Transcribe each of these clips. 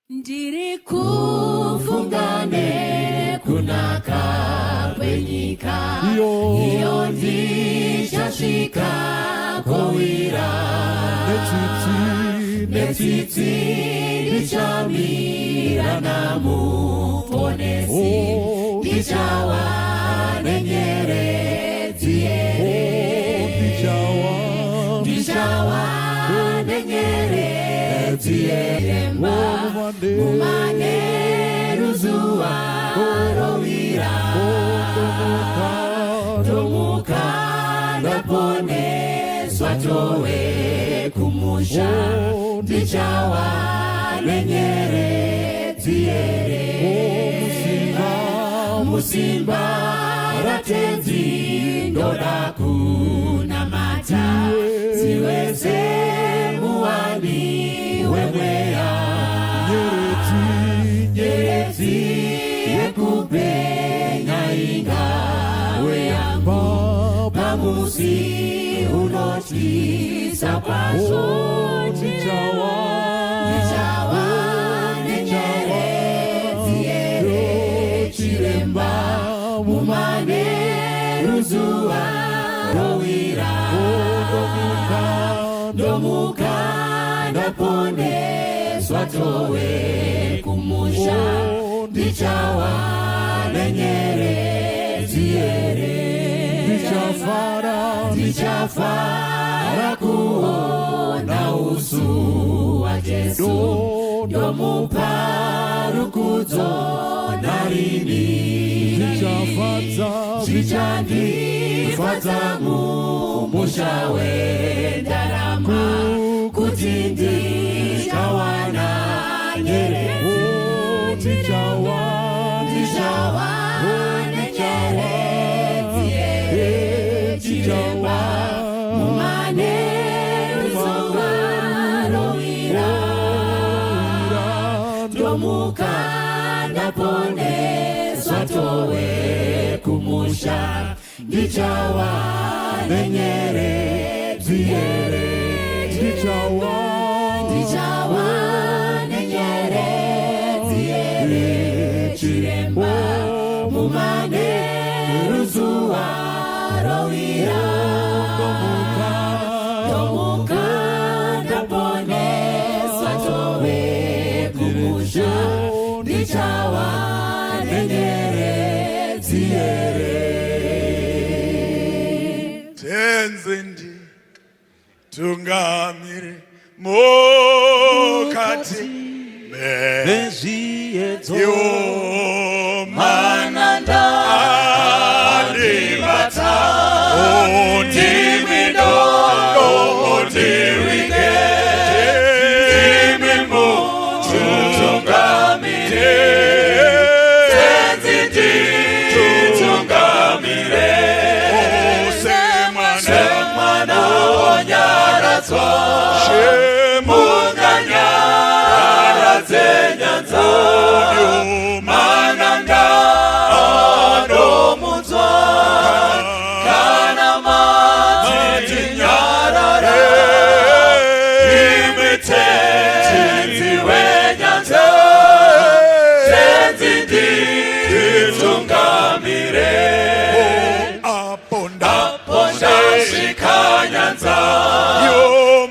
Ndiri kufungane kunaka kwenyika iyo ndichasvika kowira netsitsi ndichamira namuponesi ndichawa nenyeredzi ndichawa nenyeredzi yeremba mumane ruzuwa rovira tomuka ndaponeswa towe kumusha ndichawa nenyeredzi yere musimba ratenzi ndoda kunamata ziweze muwani wemweya nyeredzi yekupenya ingawe yangu pamusi unotisa kwazvo ndichawa nenyeredzi yere chiremba mumane ruzuwa rovira ndomuka ndaponeswa towe kumusha ndichawa nenyeredzi yere ndichafara kuona usu wa Jesu ndomupa rukudzo narini zvichandifadza mumusha wendarama kuti ndichawana nyeredzi ndichawa nenyeredzi yere chiremba mumane ruzuva rovira ndomuka ndaponeswa towe kumusha ndichawa nenyeredzi yere ndichawa nenyeredzi yere chiremba mumane ruzuva rovira ndomuka ndaponeswa towe kumusha ndichawa nenyeredzi yere tenzendi tungamire mukati mezviedzo mananda alibata ondimido ondiwike ndimimu tungamire tenzindi tungamire semwana onyaradzwa munganyara nyanza mananga anomudzwa kana mati nyarara imetenzi wenyanza tenzi nditungamire apondasvika nyanza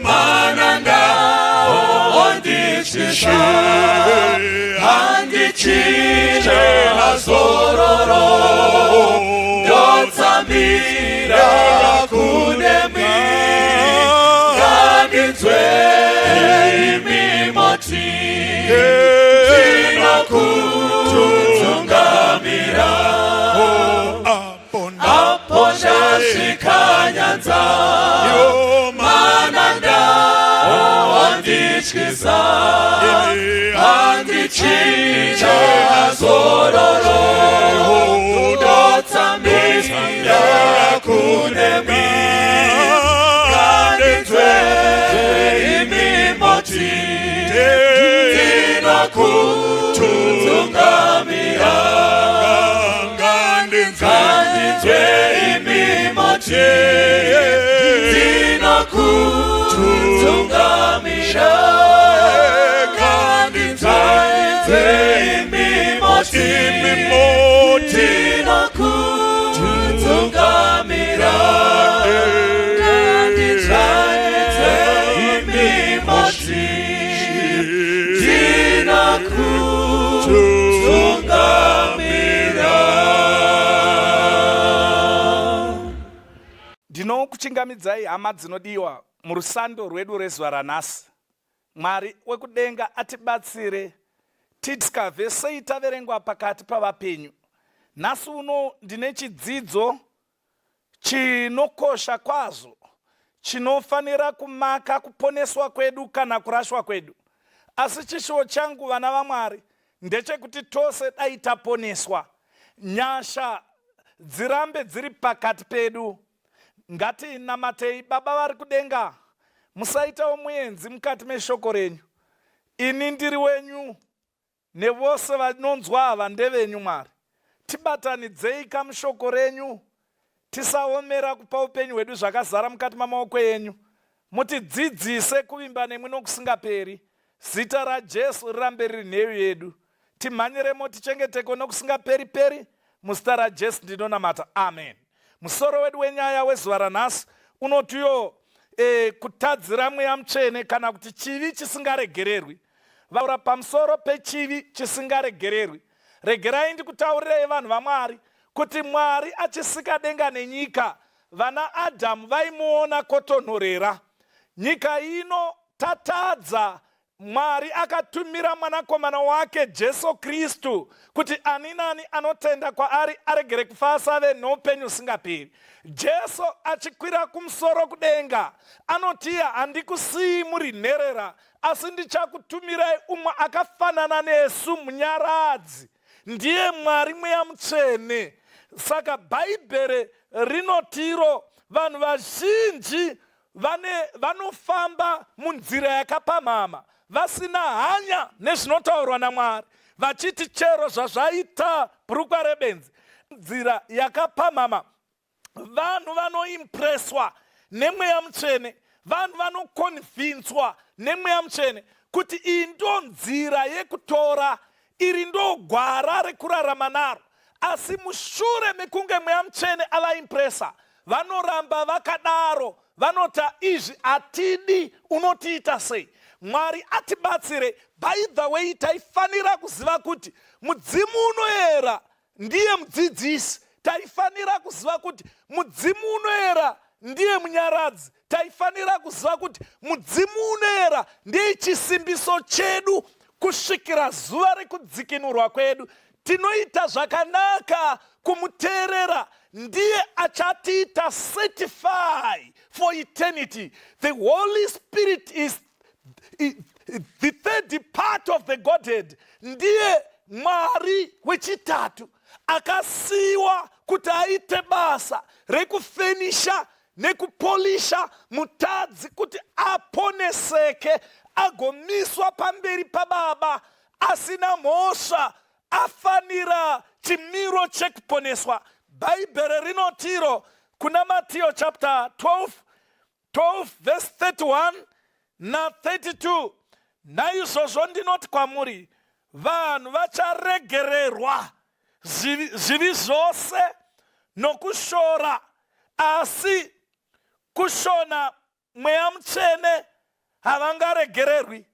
mananga ondichisha handichire hazororo ndotsambira kunemi ngandinzwe imimoti ndinokutungamira apondasvika nyanza mananga ondityisa handichire hazororo ndotsambira kunemi ngandinzwe imimoti ndinokutungamira ngandinzwe imimoti ndinokutungamira ngandinzwe Ndinokuchingamidzai hama dzinodiwa murusando rwedu rezuva ranhasi. Mwari wekudenga atibatsire tityabve sei taverengwa pakati pavapenyu. Nhasi uno ndine chidzidzo chinokosha kwazvo, chinofanira kumaka kuponeswa kwedu kana kurashwa kwedu. Asi chishuwo changu vana vaMwari ndechekuti tose dai taponeswa, nyasha dzirambe dziri pakati pedu. Ngatinamatei Baba vari kudenga, musaitawo muenzi mukati meshoko renyu. Ini ndiri wenyu, nevose vanonzwa ava ndevenyu Mwari. Tibatanidzei kamushoko renyu, tisaomera kupa upenyu hwedu zvakazara mukati mamaoko enyu. Mutidzidzise kuvimba nemwe nokusingaperi. Zita raJesu rirambe riri nheyo yedu. Timhanyiremo tichengeteko nokusingaperi-peri. Muzita raJesu ndinonamata. Amen. Musoro wedu wenyaya wezuva ranhasi unotiyo kutadzira mweya mutsvene kana kuti chivi chisingaregererwi. Vaura pamusoro pechivi chisingaregererwi. Regerai ndikutaurirei vanhu vaMwari kuti Mwari achisika denga nenyika, vana Adhamu vaimuona kotonhorera. Nyika ino tatadza, Mwari akatumira mwanakomana wake Jesu Kristu kuti ani nani anotenda kwaari aregere kufa asave noupenyu usingaperi. Jesu achikwira kumusoro kudenga anotiya, handikusiyi muri nherera, asi ndichakutumirai umwe akafanana nesu, munyaradzi. Ndiye Mwari mweya mutsvene. Saka bhaibheri rinotiro vanhu vazhinji vanofamba munzira yakapamhama, vasina hanya nezvinotaurwa naMwari, vachiti chero zvazvaita bhurukwa rebenzi. Nzira yakapamhama, vanhu vanoimpreswa nemweya mutsvene, vanhu vanokonvinswa nemweya mutsvene kuti iyi ndo nzira yekutora, iri ndo gwara rekurarama naro. Asi mushure mekunge mweya mutsvene avaimpresa, vanoramba vakadaro, vanota izvi hatidi, unotiita sei? Mwari atibatsire. By the way, taifanira kuziva kuti mudzimu unoera ndiye mudzidzisi. Taifanira kuziva kuti mudzimu unoera ndiye munyaradzi. Taifanira kuziva kuti mudzimu unoera ndiye chisimbiso chedu kusvikira zuva rekudzikinurwa kwedu. Tinoita zvakanaka kumuteerera, ndiye achatiita certify for eternity. The Holy Spirit is the third part of the Godhead. Ndiye Mwari wechitatu akasiiwa kuti aite basa rekufenisha nekupolisha mutadzi kuti aponeseke, agomiswa pamberi paBaba asina mhosva, afanira chimiro chekuponeswa. Bhaibheri rinotiro kuna Matthew chapter 12 verse 31 na 32. Naizvozvo ndinoti kwamuri, vanhu vacharegererwa zvivi zvose nokushora, asi kushona mweya mutsvene havangaregererwi.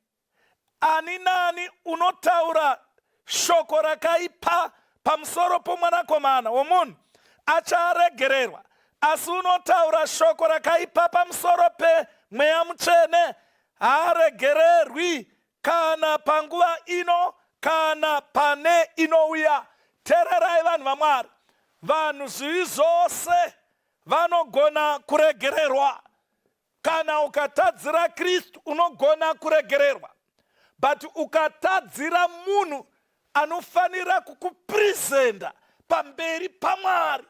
Ani nani unotaura shoko rakaipa pamusoro pomwanakomana womunhu acharegererwa, asi unotaura shoko rakaipa pamusoro pemweya mutsvene haaregererwi, kana panguva ino kana pane inouya. Teererai vanhu vaMwari, vanhu zvivi zvose vanogona kuregererwa. Kana ukatadzira Kristu unogona kuregererwa, but ukatadzira munhu anofanira kukupresenta pamberi paMwari,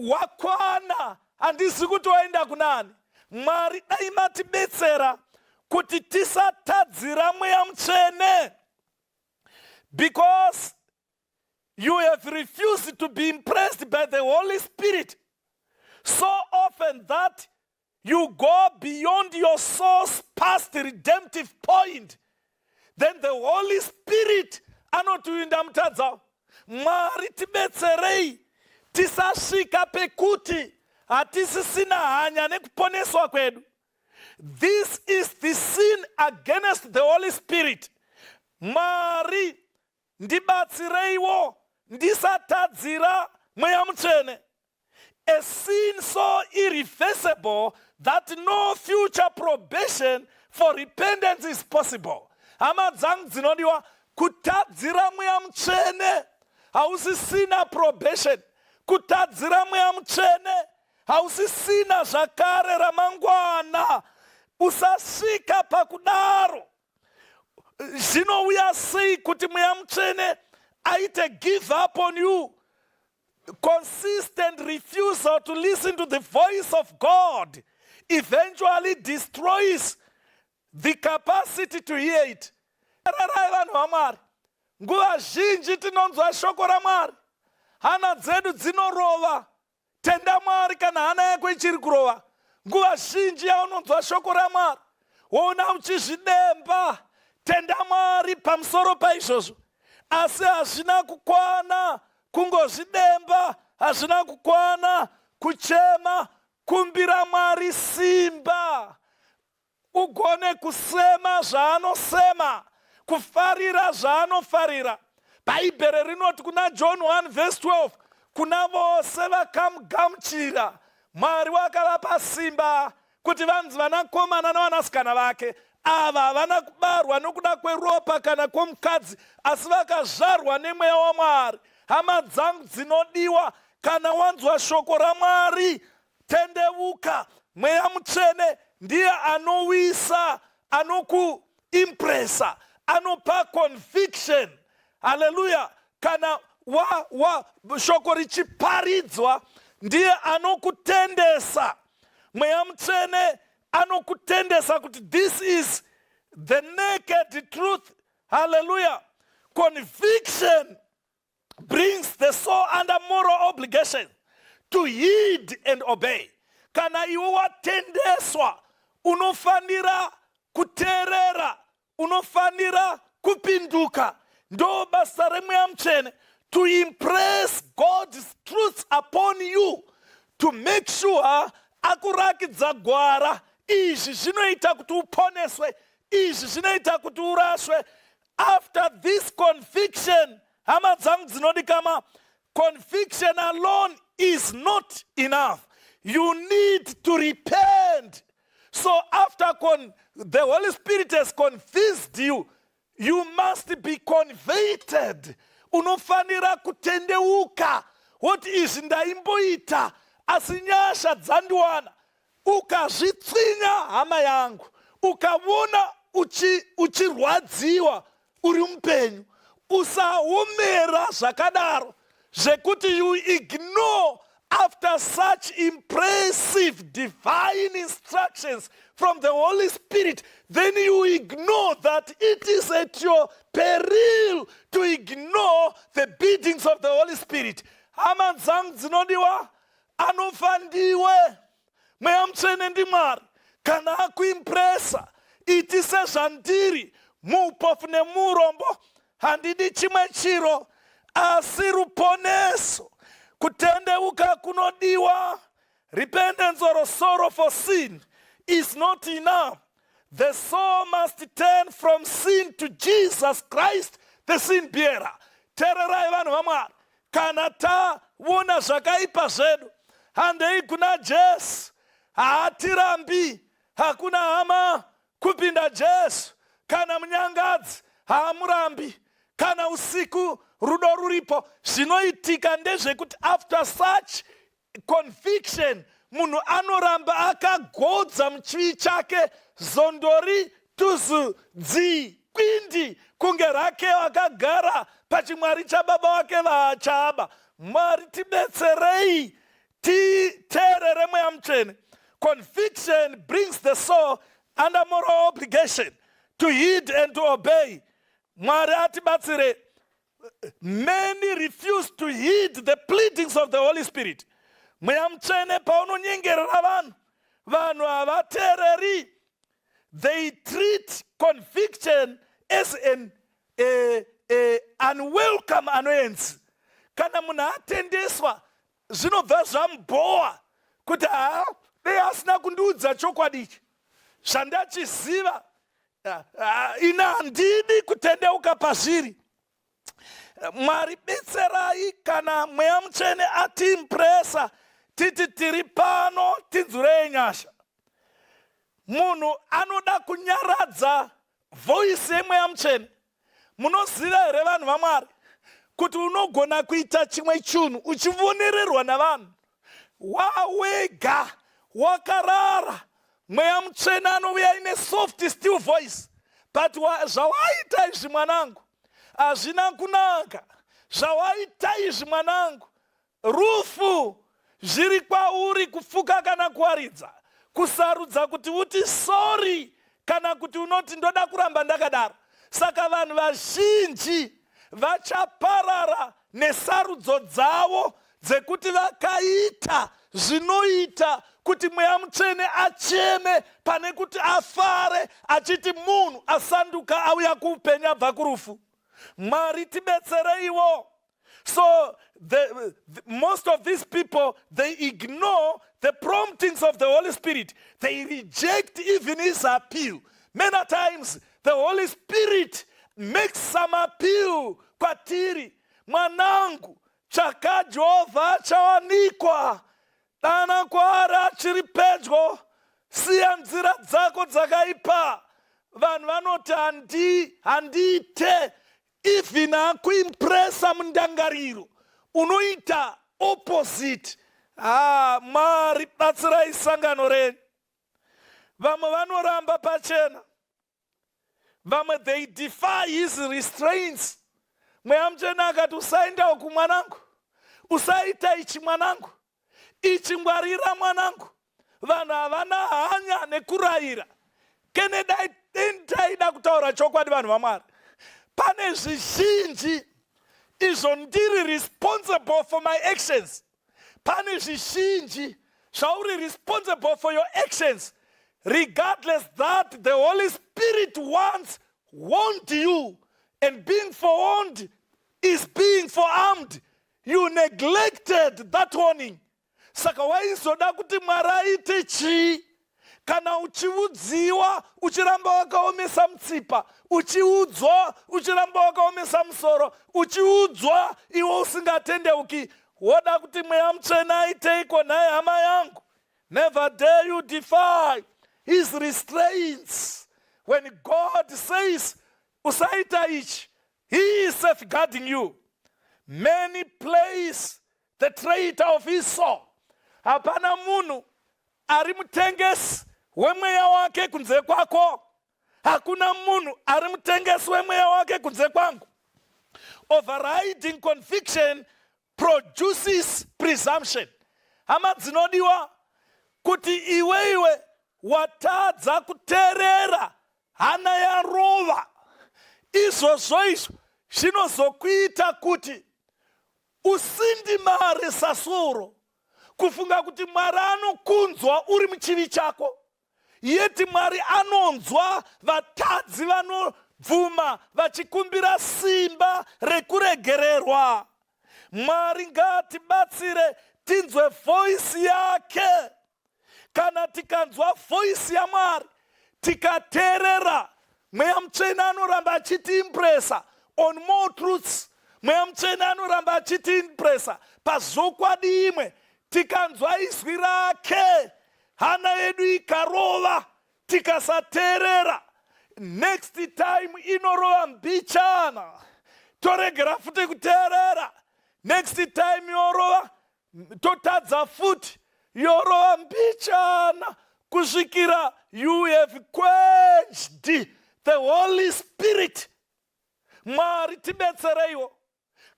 wakwana, handisi kuti waenda kunani. Mwari dai matibetsera kuti tisatadzira mweya mutsvene, because you have refused to be impressed by the Holy Spirit so often that you go beyond your soul's past redemptive point. Then the Holy Spirit anotuinda mutadza. Mwari tibetserei tisasvika pekuti hatisisina hanya nekuponeswa kwedu. This is the sin against the Holy Spirit. Mwari ndibatsireiwo ndisatadzira mweya mutsvene. A sin so irreversible that no future probation for repentance is possible. Hama dzangu dzinodiwa, kutadzira mweya mutsvene hausisina probation. Kutadzira mweya mutsvene hausisina zvakare ramangwana. Usasvika pakudaro. Zvinouya sei kuti mweya mutsvene aite give up on you? Consistent refusal to listen to the voice of God eventually destroys the capacity to hear it. Vanhu vaMwari, nguva zhinji tinonzwa shoko raMwari, hana dzedu dzinorova. Tenda Mwari kana hana yako ichiri kurova. Nguva zhinji yaunonzwa shoko raMwari, woona uchizvidemba. Tenda Mwari pamusoro paizvozvo. Asi hazvina kukwana kungozvidemba, hazvina kukwana kuchema. Kumbira Mwari simba, ugone kusema zvaanosema, kufarira zvaanofarira. Bhaibheri rinoti kuna John 1:12, kuna vose vakamugamuchira Mwari wakavapa simba kuti vanzi vanakomana navanasikana vake. Ava havana kubarwa nokuda kweropa kana kwomukadzi, asi vakazvarwa nemweya waMwari. Hama dzangu dzinodiwa, kana wanzwa shoko raMwari, tendeuka. Mweya mutsvene ndiye anowisa, anokuimpresa, anopa conviction. Haleluya. Kana shoko richiparidzwa, ndiye anokutendesa. Mweya mutsvene anokutendesa kuti this is the naked truth. Hallelujah. Conviction brings the soul under moral obligation to heed and obey. Kana iwe watendeswa, unofanira kuteerera, unofanira kupinduka. Ndo basa remweya mutsvene, to impress God's truth upon you, to make sure akurakidza gwara. Izvi zvinoita kuti uponeswe, izvi zvinoita kuti uraswe. After this conviction, hama dzangu dzinodikama, conviction alone is not enough. You need to repent. So after the Holy Spirit has convinced you, you must be converted. Unofanira kutendeuka. What is ndaimboita asinyasha dzandiwana. Ukazvitsinya hama yangu, ukavona uchirwadziwa uri mupenyu, usaomera zvakadaro zvekuti you ignore after such impressive divine instructions from the Holy Spirit. Then you ignore that it is at your peril to ignore the biddings of the Holy Spirit. Hama dzangu dzinodiwa, anofandiwe mweya mutsvene ndiMwari. Kana akuimpresa, iti sezvandiri muupofu nemurombo, handidi chimwe chiro asi ruponeso. Kutendeuka kunodiwa. Repentance or sorrow for sin is not enough. The soul must turn from sin to Jesus Christ, the sin bearer. Tererai vanhu vaMwari, kana taona zvakaipa zvedu, handei kuna Jesu. Haatirambi, hakuna hama kupinda Jesu. Kana munyangadzi, haamurambi. Kana usiku rudo ruripo. Zvinoitika ndezvekuti after such conviction, munhu anoramba akagodza muchivi chake, zondori tuzu dzi kwindi kunge rake wakagara pachimwari chababa wake vachaaba. Mwari tibetserei titeerere mweya mutsvene. Conviction brings the soul under moral obligation to heed and to obey. Mwari atibatsire. Many refuse to heed the pleadings of the Holy Spirit. Mweya mutsvene paunonyengerera vanhu havateereri. They treat conviction as an unwelcome annoyance. Kana munhu atendeswa, zvinobva zvamboa kuti dei asina kundiudza chokwadi ichi zvandachiziva, ina handidi kutendeuka pazviri. Mwari betserai kana mweya mutsvene atiimpresa titi tiri pano tinzwirei nyasha. Munhu anoda kunyaradza voice yemweya mutsvene. Munoziva here vanhu vaMwari kuti unogona kuita chimwe chinhu uchivonererwa navanhu wawega wakarara. Mweya mutsvene anouya ine soft still voice, but zvawaita izvi mwanangu hazvina kunaka. Zvawaita izvi mwanangu rufu zviri kwauri kufuka kana kuwaridza, kusarudza kuti uti sorry kana kuti unoti ndoda kuramba ndakadaro. Saka vanhu vazhinji vachaparara nesarudzo dzavo dzekuti vakaita zvinoita kuti mweya mutsvene acheme pane kuti afare achiti munhu asanduka auya kuupenyu abva kurufu. Mwari tibetsereiwo. So most of these people, they ignore the promptings of the Holy Spirit. They reject even his appeal. Many times the Holy Spirit makes some appeal kwatiri. Mwanangu, chaka Jehovha chawanikwa. Dana kwari achiri pedyo, siya nzira dzako dzakaipa. Vanhu vanoti handiite. Even akuimpresa mundangariro, unoita opposite. Mwari batsirai sangano renyu. Vamwe vanoramba pachena. Vamwe they defy his restraints. Mweya mutsvene akati usaendawo kumwanangu, usaita ichi mwanangu, ichi ngwarira mwanangu. Vanhu havana hanya nekurayira. Kenedai taida kutaura chokwadi vanhu vaMwari. Pane zvizhinji izvo ndiri responsible for my actions. Pane zvizhinji zvauri responsible for your actions. Regardless that the Holy Spirit once warned you, and being forewarned is being forearmed. You neglected that warning. Saka waizoda kuti Mwari aite chii? Kana uchiudziwa uchiramba wakaomesa mutsipa, uchiudzwa uchiramba wakaomesa musoro, uchiudzwa iwe usingatendeuki, woda kuti mweya mutsvene aiteiko naye hama yangu? Never dare you defy his restraints. When God says usaita ichi, he is safeguarding you. Many place the traitor of his soul. Hapana munhu ari mutengesi wemweya wake kunze kwako. Hakuna munhu ari mutengesi wemweya wake kunze kwangu. Overriding conviction produces presumption. Hama dzinodiwa kuti iwe watadza kuteerera hana yarova. Izvozvo izvo zvinozokuita kuti usindimare sasuro, kufunga kuti Mwari anokunzwa uri muchivi chako. Yeti Mwari anonzwa vatadzi vanobvuma vachikumbira simba rekuregererwa. Mwari ngatibatsire tinzwe voice yake. Kana tikanzwa voice yaMwari tikateerera, mweya mutsvene anoramba achitiimpresa on more truths. Mweya mutsvene anoramba achitiimpresa pazvokwadi imwe. Tikanzwa izwi rake, hana yedu ikarova, tikasateerera, next time inorova mbichana, toregera futi kuteerera. Next time yorova, totadza futi, yorova mbichana, kusvikira you have quenched the Holy Spirit. Mwari tibetsereiwo.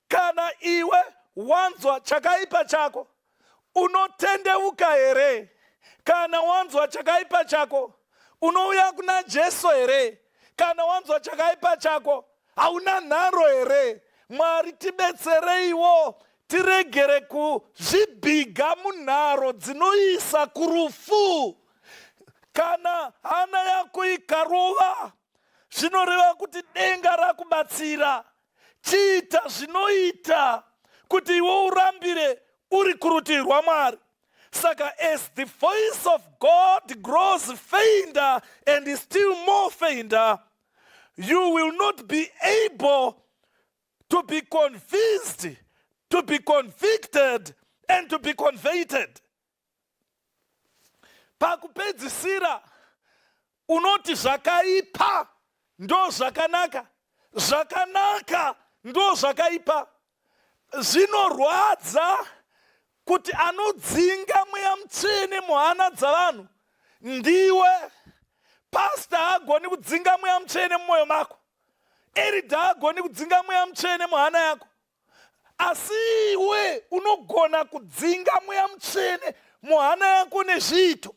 Kana iwe wanzwa chakaipa chako, unotendeuka here? Kana wanzwa chakaipa chako, unouya kuna Jesu here? Kana wanzwa chakaipa chako, hauna nharo here? Mwari tibetsereiwo, tiregere kuzvibhiga munharo dzinoisa kurufu. Kana hana yako ikarova, zvinoreva kuti denga rakubatsira. Chiita zvinoita kuti iwe urambire uri kurutivi rwaMwari. Saka as the voice of God grows fainter and is still more fainter, you will not be able to be convinced, to be convicted, and to be converted. Pakupedzisira unoti zvakaipa ndo zvakanaka, zvakanaka ndo zvakaipa. Zvinorwadza kuti anodzinga mweya mutsvene muhana dzavanhu ndiwe. Pastor haagoni kudzinga mweya mutsvene mumwoyo mako. Elder haagoni kudzinga mweya mutsvene muhana yako. Asi iwe unogona kudzinga mweya mutsvene muhana yako nezviito.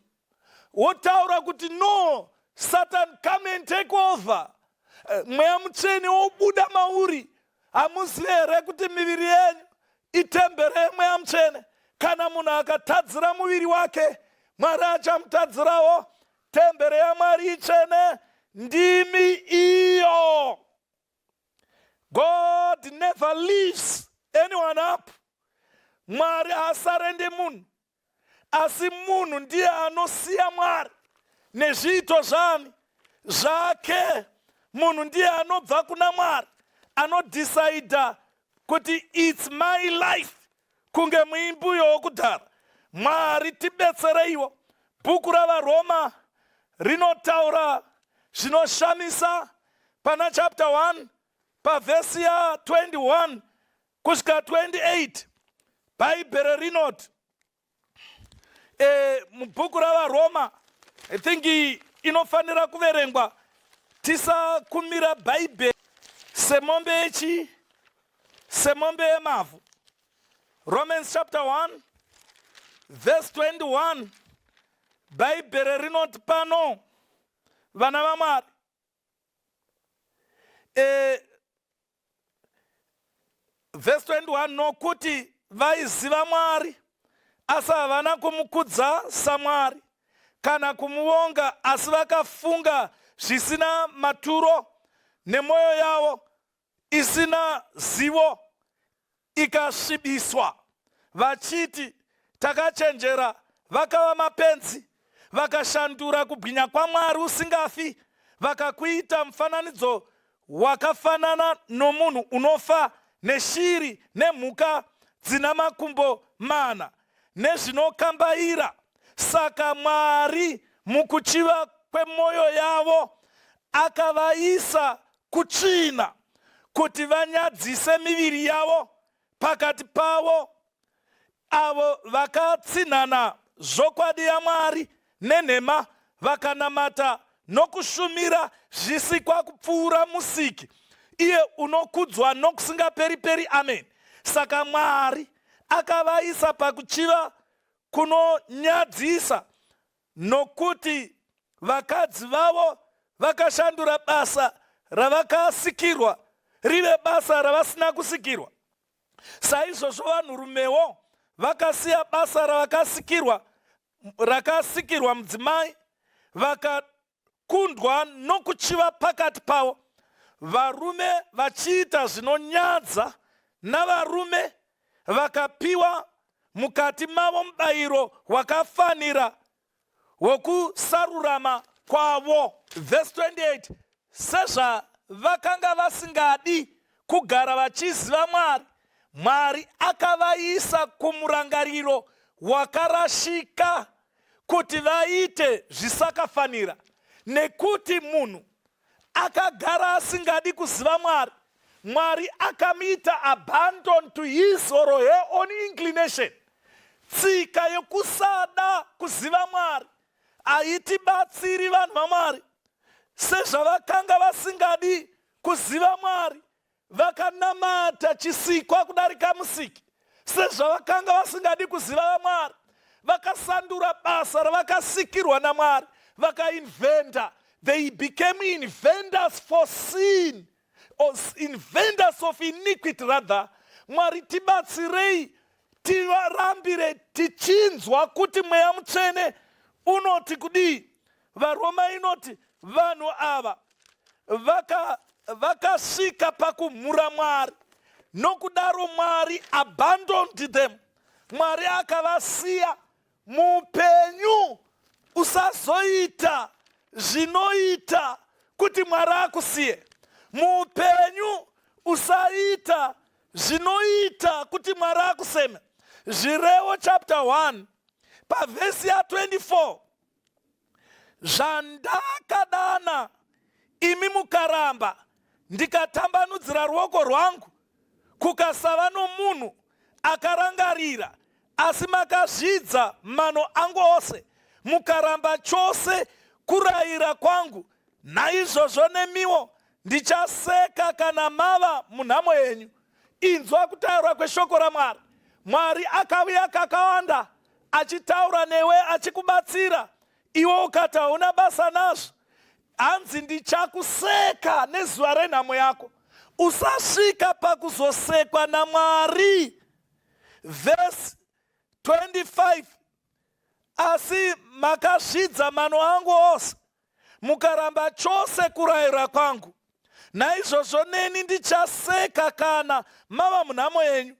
Wotaura kuti no, Satan, come and take over. Mweya mutsvene wobuda mauri. Hamuzivi here kuti miviri yenyu itembere yemweya mutsvene. Kana munhu akatadzira muviri wake, Mwari achamutadzirawo. Tembere yaMwari itsvene ndimi iyo. God never leaves anyone up. Mwari haasarende munhu, asi munhu ndiye anosiya Mwari nezviito zvake. Munhu ndiye anobva kuna Mwari, anodecida kuti it's my life, kunge muimbi uyo wokudhara. Mwari tibetsereiwo. Bhuku ravaRoma rinotaura zvinoshamisa pana chapter 1 pavhesi ya 21 kusvika 28. Bhaibheri rinoti mubhuku ravaRoma, I think inofanira kuverengwa, tisakumira Bhaibheri semombe yemavhu. Romans chapter 1 verse 21. Bhaibheri rinoti pano, vana vaMwari, verse 21, nokuti vaiziva Mwari asi havana kumukudza saMwari kana kumuonga, asi vakafunga zvisina maturo, nemwoyo yavo isina zivo ikasvibiswa. Vachiti takachenjera, vakava mapenzi, vakashandura kubwinya kwaMwari usingafi, vakakuita mufananidzo wakafanana nomunhu unofa, neshiri, nemhuka dzina makumbo mana, nezvinokambaira. Saka Mwari mukuchiva kwemwoyo yavo akavaisa kutsvina, kuti vanyadzise miviri yavo pakati pavo, avo vakatsinhana zvokwadi yaMwari nenhema, vakanamata nokushumira zvisikwa kupfuura musiki, iye unokudzwa nokusingaperi-peri. Amen. Saka Mwari akavaisa pakuchiva kunonyadzisa, nokuti vakadzi vavo vakashandura basa ravakasikirwa rive basa ravasina kusikirwa. Saizvozvo vanhurumewo vakasiya basa rakasikirwa mudzimai, vakakundwa nokuchiva pakati pavo. Varume vachiita zvinonyadza navarume, vakapiwa mukati mavo mubayiro wakafanira wokusarurama kwavo. Verse 28, sezvavakanga vasingadi kugara vachiziva Mwari, Mwari akavaisa kumurangariro wakarashika kuti vaite zvisakafanira. Nekuti munhu akagara asingadi kuziva Mwari, Mwari akamuita abandon to his or her own inclination. Tsika yokusada kuziva Mwari haitibatsiri vanhu vaMwari. Sezvavakanga vasingadi kuziva Mwari, vakanamata chisikwa kudarika musiki. Sezvavakanga vasingadi kuziva Mwari, vakasandura basa ravakasikirwa naMwari, vakainventa. They became inventors for sin, or inventors of iniquity rather. Mwari tibatsirei, tivarambire, tichinzwa kuti mweya mutsvene unoti kudii. VaRoma inoti vanhu ava vakasvika pakumhura Mwari, nokudaro Mwari abandoned them. Mwari akavasiya muupenyu. Usazoita zvinoita kuti Mwari akusiye. Muupenyu usaita zvinoita kuti Mwari akuseme. Zvirevo chapter 1 pavhesi ya 24. Zvandakadana imi mukaramba, ndikatambanudzira ruoko rwangu, kukasava nomunhu akarangarira, asi makazvidza mano angu ose, mukaramba chose kurayira kwangu. Naizvozvo nemiwo ndichaseka kana mava munhamo yenyu. Inzwa kutaurwa kweshoko raMwari. Mwari akauya kakawanda achitaura newe, achikubatsira. Iwe ukati hauna basa nazvo, hanzi ndichakuseka nezuva renhamo yako. Usasvika pakuzosekwa naMwari. Verse 25. Asi makazvidza mano angu ose, mukaramba chose kurayira kwangu. Naizvozvo neni ndichaseka kana mava munhamo yenyu.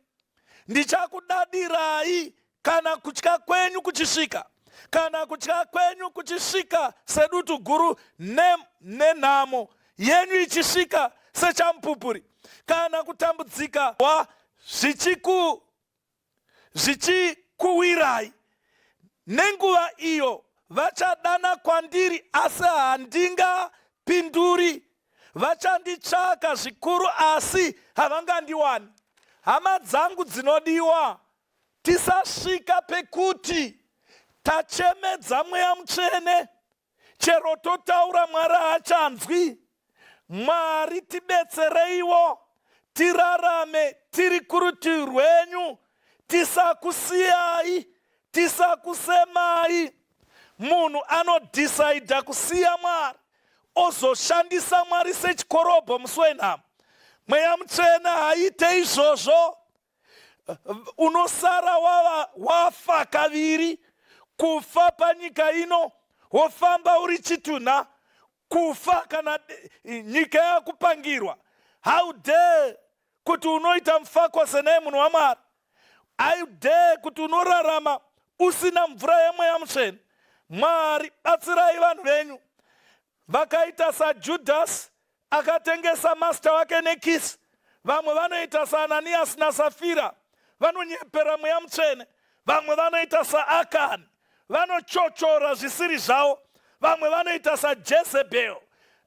Ndichakudadirai kana kutya kwenyu kuchisvika. Kana kutya kwenyu kuchisvika sedutu guru, nenhamo yenyu ichisvika sechamupupuri. Kana kutambudzika zvichikuwirai. Nenguva iyo vachadana kwandiri, asi handingapinduri. Vachanditsvaka zvikuru, asi havangandiwani. Hama dzangu dzinodiwa, tisasvika pekuti tachemedza Mweya Mutsvene, chero totaura Mwari haachanzwi. Mwari tibetsereiwo, tirarame tiri kurutivi rwenyu, tisakusiyai, tisakusemai. Munhu anodhisaidha kusiya Mwari, ozoshandisa Mwari sechikorobho musi wenhamo. Mweya Mutsvene haite izvozvo. Unosara wafa kaviri, kufa panyika ino, wofamba uri chitunha, kufa kana nyika yakupangirwa. How dare kuti unoita mufakose naye munhu waMwari. How dare kuti unorarama usina mvura yeMweya Mutsvene. Mwari, batsirai vanhu venyu. Vakaita saJudhasi akatengesa master wake nekisi. Vamwe vanoita saAnaniasi naSafira, vanonyepera Mweya Mutsvene. Vamwe vanoita saAkani, vanochochora zvisiri zvavo. Vamwe vanoita saJezebel,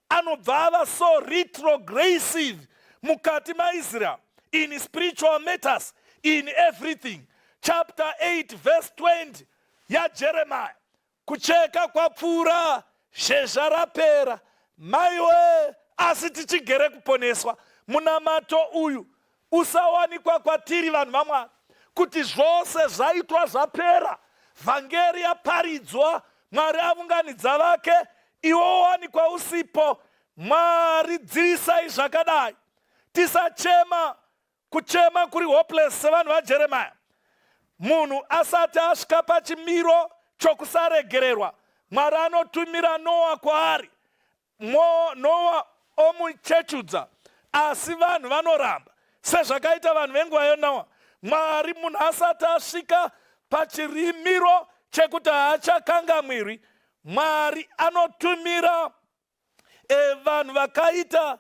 anobva ava so retrogressive mukati maIsrael, in spiritual matters, in everything. Chapter 8 verse 20 yaJeremiah. Kucheka kwapfuura, zhezha rapera. Maiwe, asi tichigere kuponeswa. Munamato uyu usawanikwa kwatiri vanhu vaMwari, kuti zvose zvaitwa zvapera. Vhangeri yaparidzwa, Mwari avunganidza vake, iwe wanikwa usipo. Mwari, dzirisai zvakadai. Tisachema, kuchema kuri hopeless sevanhu vaJeremiah. Munhu asati asvika pachimiro chokusaregererwa, Mwari anotumira Noa kwaari. Noa omuchechudza, asi vanhu vanoramba, sezvakaita vanhu venguva yaNoa. Mwari, munhu asati asvika pachirimiro chekuti haachakangamwirwi, Mwari anotumira vanhu vakaita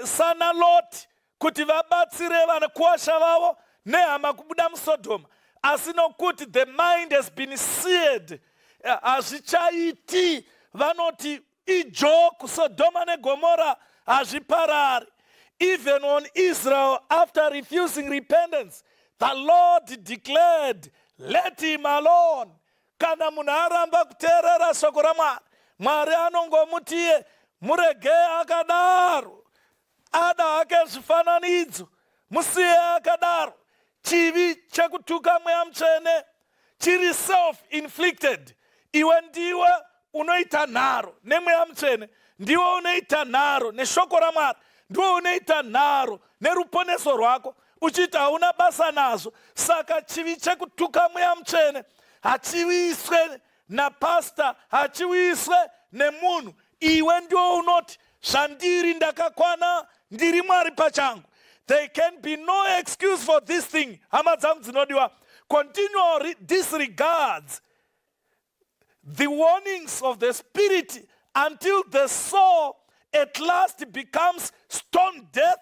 sana Loti kuti vabatsire vanakuwasha vavo nehama kubuda muSodhoma. Asi nokuti the mind has been seared, hazvichaiti. Vanoti ijoku, Sodoma neGomora hazviparari. Even on Israel, after refusing repentance, the Lord declared, let him alone. Kana munhu aramba kuteerera shoko raMwari, Mwari anongomutiye murege akadaro. Ada hake zvifananidzo, musiye akadaro. Chivi chekutuka Mweya Mutsvene chiri self-inflicted. Iwe ndiwe unoita nharo neMweya Mutsvene, ndiwe unoita nharo neshoko raMwari, ndiwe unoita nharo neruponeso rwako, uchiti hauna basa nazvo. Saka chivi chekutuka Mweya Mutsvene hachiwiswe napasta, hachiwiswe nemunhu. Iwe ndiwe unoti, zvandiri ndakakwana, ndiri Mwari pachangu. There can be no excuse for this thing. Hama dzangu dzinodiwa, continual disregards the warnings of the Spirit until the soul at last becomes stone deaf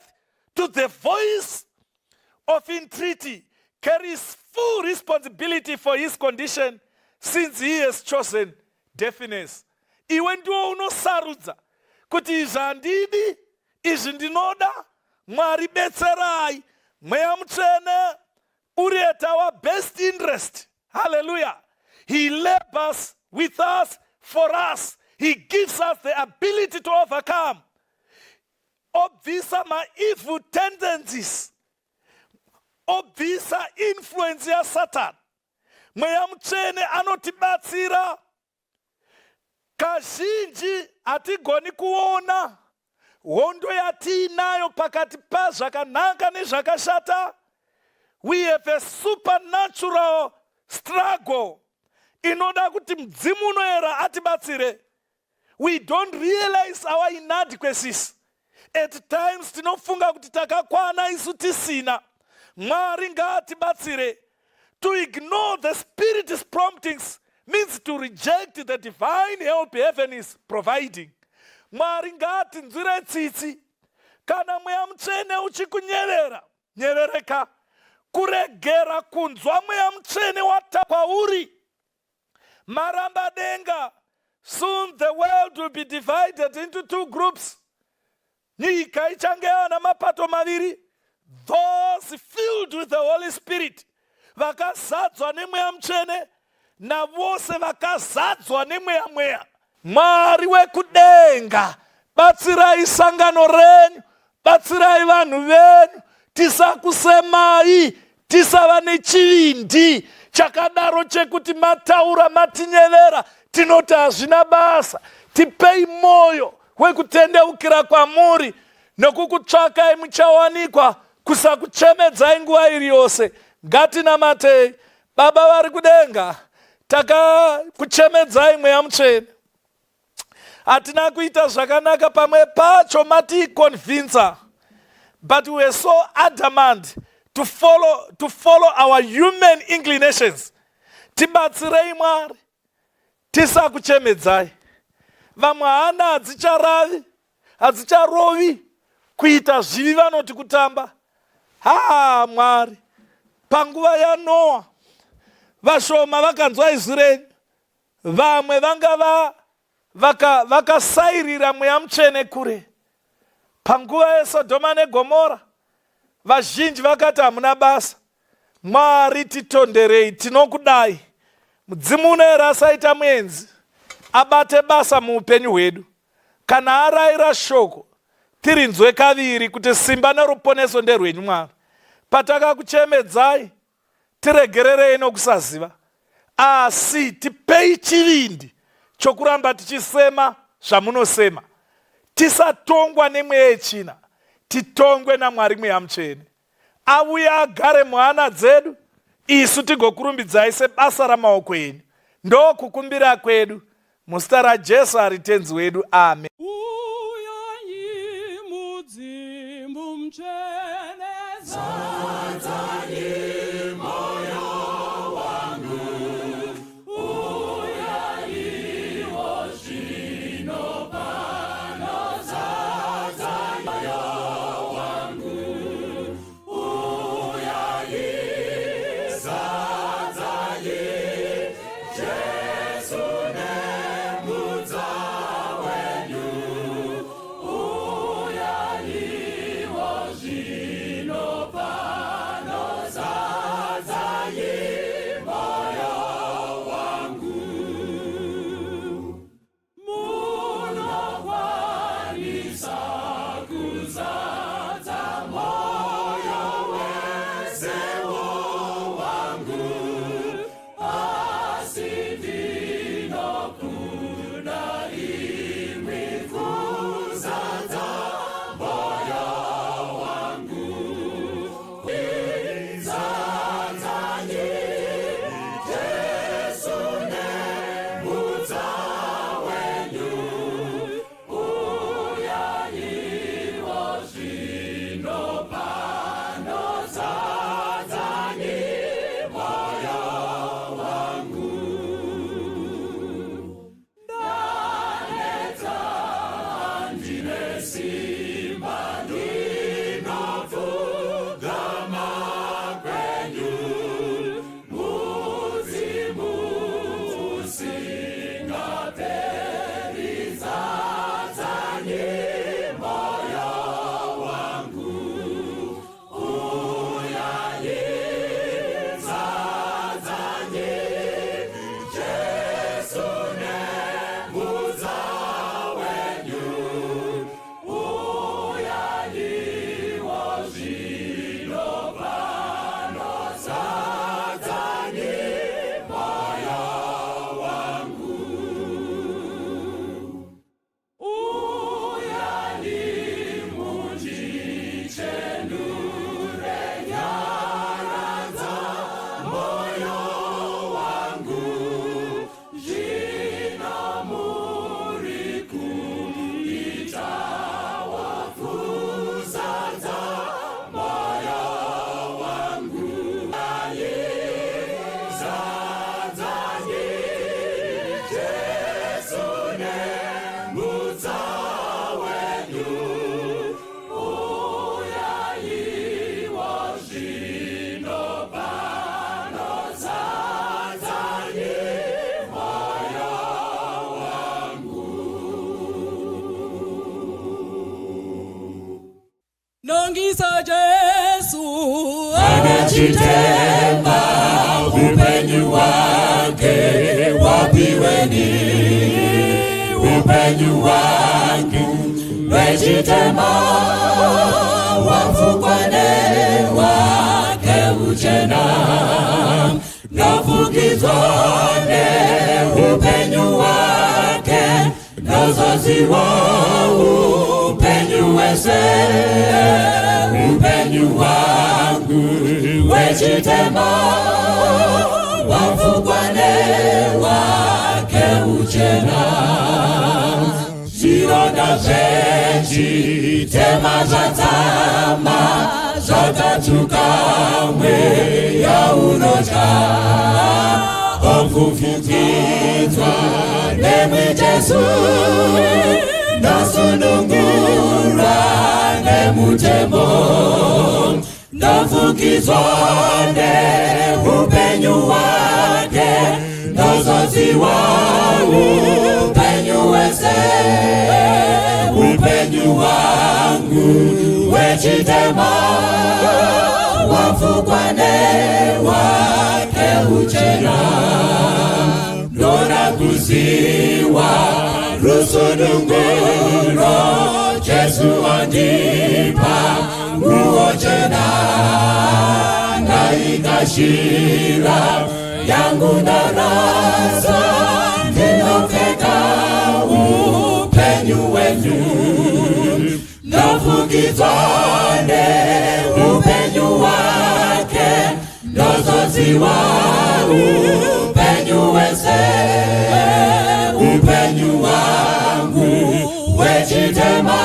to the voice of entreaty carries full responsibility for his condition since he has chosen deafness. Iwe ndiwo unosarudza kuti izvi handidi, izvi ndinoda, Mwari betserai, Mweya Mutsvene uri at our best interest. Hallelujah. He labors with us, for us. He gives us the ability to overcome. Obvisa my evil tendencies. Obvisa influence ya Satan. Mweya Mutsvene anotibatsira. Kazhinji hatigoni kuona hondo yatiinayo pakati pazvakanaka nezvakashata. We have a supernatural struggle. Inoda kuti Mzimu unoera atibatsire. We don't realize our inadequacies. At times tinofunga kuti takakwana isu tisina. Mwari ngaatibatsire. To ignore the Spirit's promptings means to reject the divine help heaven is providing. Mwari ngaatinzwire tsitsi. Kana Mweya Mutsvene uchikunyerera, nyerereka. Kuregera kunzwa Mweya Mutsvene wata kwauri. Maramba denga. Soon the world will be divided into two groups. Nyika ichangewa na mapato maviri. Those filled with the Holy Spirit, vakazadzwa nemweya mutsvene, na vose vakazadzwa nemweya mweya. Mwari wekudenga, batsirai sangano renyu, batsirai vanhu venyu, tisakusemai, tisava nechivindi chakadaro chekuti mataura matinyevera, tinoti hazvina basa. Tipei moyo wekutendeukira kwamuri, nokukutsvakai muchawanikwa, kusakuchemedzai nguva iri yose. Ngatinamatei. Baba vari kudenga, takakuchemedzai Mweya Mutsvene. Hatina kuita zvakanaka pamwe pacho maticonvinza, but we are so adamant to follow our human inclinations. Tibatsirei Mwari, tisakuchemedzai. Vamwe hana hadzicharavi, hadzicharovi kuita zvivi, vanoti kutamba. Mwari, panguva yaNoa vashoma vakanzwa izwi renyu, vamwe vanga vakasairira Mweya Mutsvene kure. Panguva yeSodhoma neGomora vazhinji vakati hamuna basa. Mwari, titonderei, tinokudai. Mudzimu unoera asaita muenzi, abate basa muupenyu hwedu. Kana arayira shoko, tirinzwe kaviri kuti simba neruponeso nderwenyu Mwari. Patakakuchemedzai, tiregererei nokusaziva, asi tipei chivindi chokuramba tichisema zvamunosema. Tisatongwa nemweya yechina, titongwe naMwari Mweya Mutsvene. Auye agare muhana dzedu, isu tigokurumbidzai sebasa ramaoko enyu. Ndokukumbira kwedu muzita raJesu ari tenzi wedu. Amen. Uyai Mudzimu Mutsvene, zadzai moyo wangu. Uyaiwo zvino pano, zadzai moyo wangu. Uyai, zadzai Jesu nemudza wenyu. Uyaiwo zvino pano. wajitema upenyu wake wapiweni, upenyu wake wejitema wafukwane wake uchena nafukizwane upenyu wake nozozi wa upenyu wese upenyu wangu wejitema wafukwane wake uchena ziroda zenji tema zatama zatatukamwe ya unoja omfufukizwa nemwi Jesu nasunungura nemutemo nafukizwane upenyu wake nozozi wa upenyu wese upenyu wangu wejitema wafukwane wake uchena nona kuziwa rusununguro Jesu andipa nguojena na ikashira yangu darasa ninofeka upenyu wenu nafukizwane upenyu wake nozozi wa upenyu wese upenyu wangu wejitema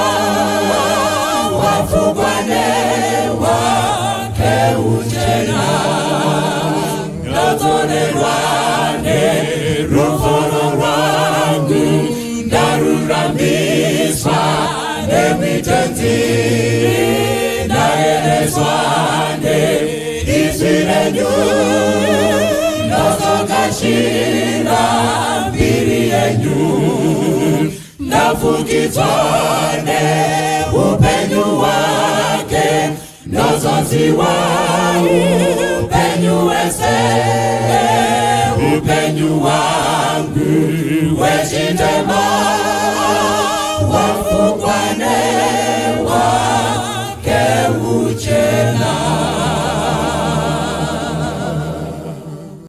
wafukwane wake uchena nona kuziwa rusununguro Jesu andipa nguojena na ikashira yangu darasa ninofeka upenyu wenu nafukizwane upenyu wake nozozi wa upenyu wese upenyu wangu wejitema wafukwane wake uchena nona kuziwa rusununguro Jesu andipa nguojena na ikashira yangu darasa ninofeka upenyu wenu nafukizwane upenyu wake nozozi wa upenyu wese upenyu wafukwane wake uchena nozonerwane ruforo rwangu ndarurambiswa nemitenzi naerezwane izvirenyu nozokashira mbiri yenyu nafukizwane upenyu wake nozozi wa upenyu wese upenyu wangu wejitema